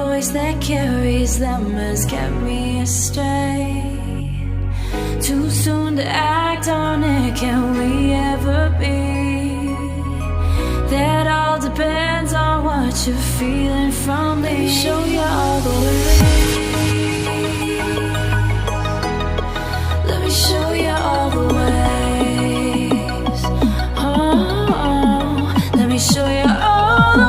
voice that carries them has kept me astray. Too soon to act on it, can we ever be? That all depends on what you're feeling from me. Let me show you all the way. Let me show you all the ways. Oh, let me show you all the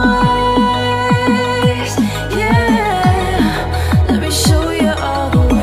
ways. Yeah, let me show you all the ways.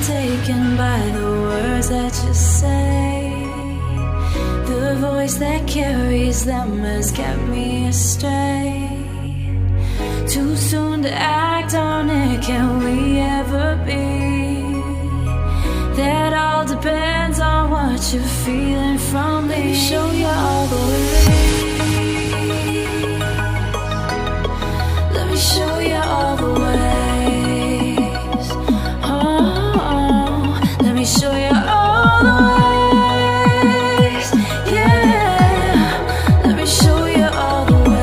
Taken by the words that you say. The voice that carries them has kept me astray. Too soon to act on it, can we ever be? That all depends on what you're feeling from me. Let me show you all the way. Let me show you all the way. Let me show you all the ways. Yeah, let me show you all the ways.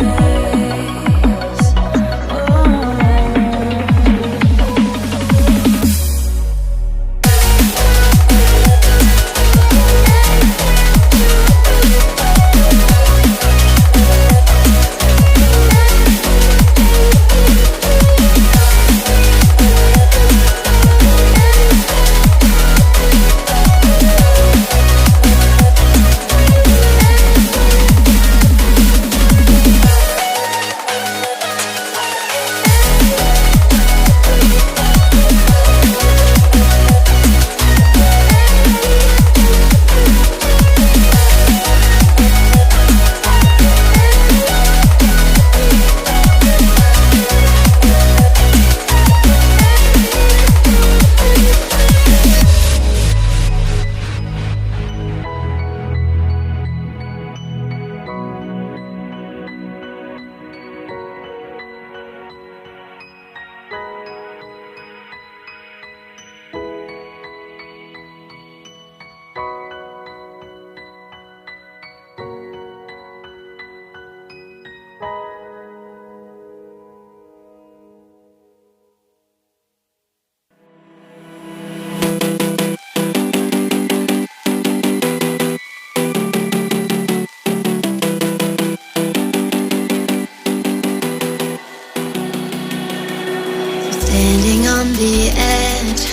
Standing on the edge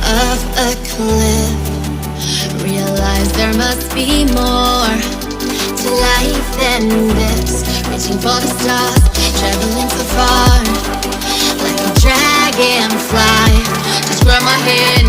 of a cliff, realize there must be more to life than this. Reaching for the stars, traveling so far, like a dragonfly. Just grab my head